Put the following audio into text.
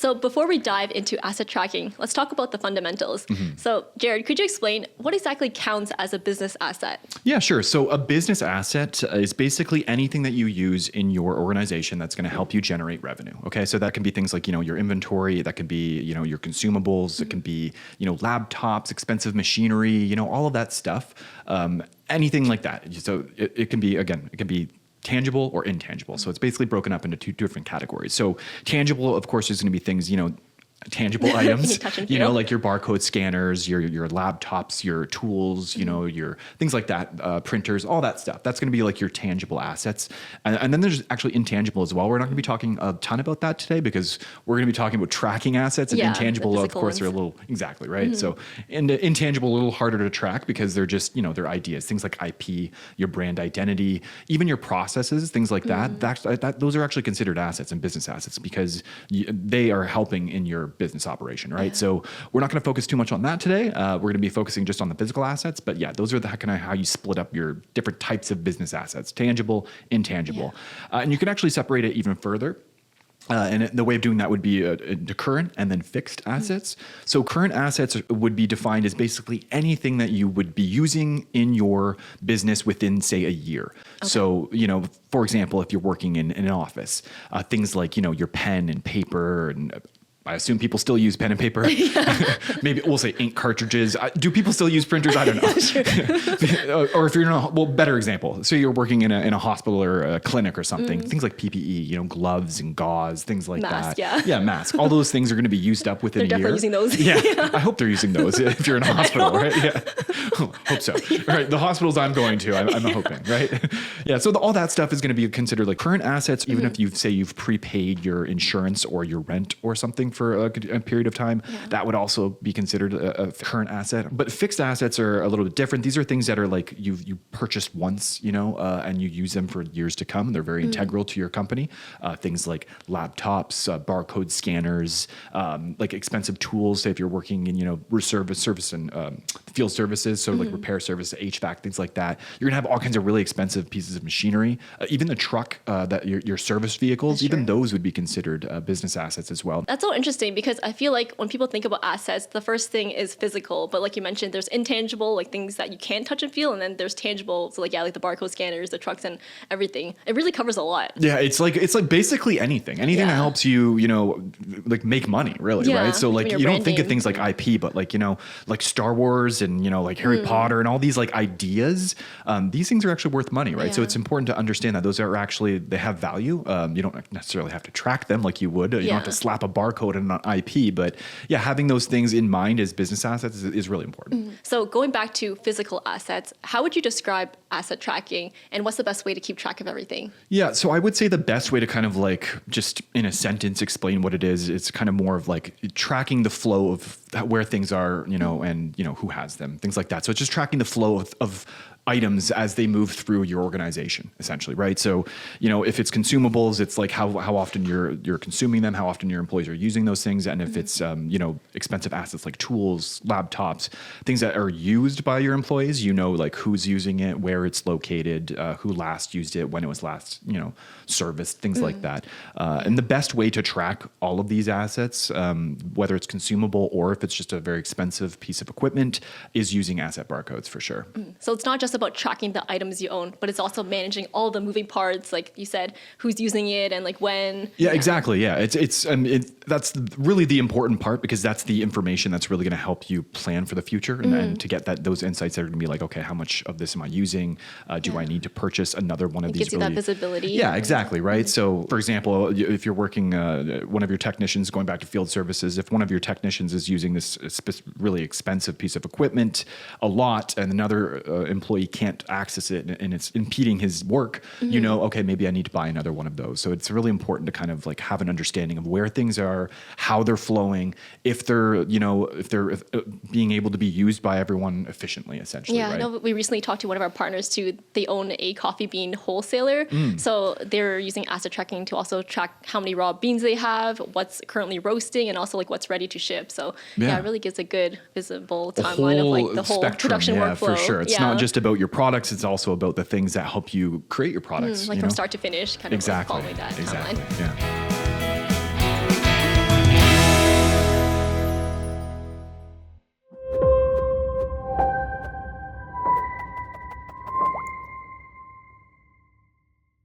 So before we dive into asset tracking, let's talk about the fundamentals. So Jared, could you explain what exactly counts as a business asset? Yeah, sure. So a business asset is basically anything that you use in your organization that's going to help you generate revenue. Okay. So that can be things like, your inventory, that can be, your consumables, it can be, laptops, expensive machinery, all of that stuff. Anything like that. So it can be tangible or intangible. So it's basically broken up into two different categories. So tangible, of course, is going to be things, tangible items, like your barcode scanners, your laptops, your tools, your things like that, printers, all that stuff. That's going to be like your tangible assets. And then there's actually intangible as well. We're not going to be talking a ton about that today because we're going to be talking about tracking assets, and intangible, of course, are a little, exactly, right? So intangible, a little harder to track because they're just, they're ideas, things like IP, your brand identity, even your processes, things like that. Those are actually considered assets and business assets because they are helping in your business operation, right? So we're not going to focus too much on that today. We're going to be focusing just on the physical assets, but those are the kind of how you split up your different types of business assets: tangible, intangible, and you can actually separate it even further. And the way of doing that would be the current and then fixed assets. So current assets would be defined as basically anything that you would be using in your business within, say, a year. Okay. So, for example, if you're working in an office, things like, your pen and paper, and I assume people still use pen and paper. Maybe we'll say ink cartridges. Do people still use printers? I don't know. Or if you're in better example. So you're working in a hospital or a clinic or something. Things like PPE, gloves and gauze, things like that. Yeah, mask. All those things are going to be used up within a year. They're definitely using those. Yeah, I hope they're using those if you're in a hospital, right? Yeah, hope so. All right, the hospitals I'm going to, I'm hoping, right? Yeah, so all that stuff is going to be considered like current assets, even if you've prepaid your insurance or your rent or something for a period of time, that would also be considered a current asset. But fixed assets are a little bit different. These are things that are like you purchased once, and you use them for years to come. They're very integral to your company. Things like laptops, barcode scanners, like expensive tools. Say if you're working in service and field services, so like repair service, HVAC, things like that. You're gonna have all kinds of really expensive pieces of machinery. Even the truck, that your service vehicles, even those would be considered business assets as well. That's so interesting because I feel like when people think about assets, the first thing is physical, but like you mentioned, there's intangible, like things that you can't touch and feel, and then there's tangible, so like the barcode scanners, the trucks, and everything. It really covers a lot. Yeah, it's like basically anything that helps you, like make money, really, right? So like you don't think of things like IP, but like like Star Wars and like Harry Potter and all these like ideas. These things are actually worth money, right? So it's important to understand that those are actually, they have value. You don't necessarily have to track them like you would. You don't have to slap a barcode and not IP, but having those things in mind as business assets is really important. So going back to physical assets, how would you describe asset tracking, and what's the best way to keep track of everything? Yeah, so I would say the best way to kind of like just in a sentence explain what it is, it's kind of more of like tracking the flow of where things are, and who has them, things like that. So it's just tracking the flow of items as they move through your organization, essentially, right? So, if it's consumables, it's like how often you're consuming them, how often your employees are using those things, and if it's expensive assets like tools, laptops, things that are used by your employees, like who's using it, where it's located, who last used it, when it was last serviced, things like that. And the best way to track all of these assets, whether it's consumable or if it's just a very expensive piece of equipment, is using asset barcodes for sure. So it's not just about tracking the items you own, but it's also managing all the moving parts, like you said, who's using it and like when. Yeah, exactly. Yeah, that's really the important part, because that's the information that's really going to help you plan for the future and to get those insights that are going to be like, okay, how much of this am I using? Do I need to purchase another one of these? Gives you that visibility. Yeah, exactly. Right. So, for example, if you're working, one of your technicians, going back to field services, if one of your technicians is using this really expensive piece of equipment a lot, and another employee can't access it and it's impeding his work, okay, maybe I need to buy another one of those. So it's really important to kind of like have an understanding of where things are, how they're flowing, if they're being able to be used by everyone efficiently, essentially. Yeah, right? I know we recently talked to one of our partners too. They own a coffee bean wholesaler. So they're using asset tracking to also track how many raw beans they have, what's currently roasting, and also like what's ready to ship. So it really gives a good visible timeline of like the whole spectrum, production workflow. For sure. It's not just about your products, it's also about the things that help you create your products. From start to finish, kind of like following that timeline. Yeah.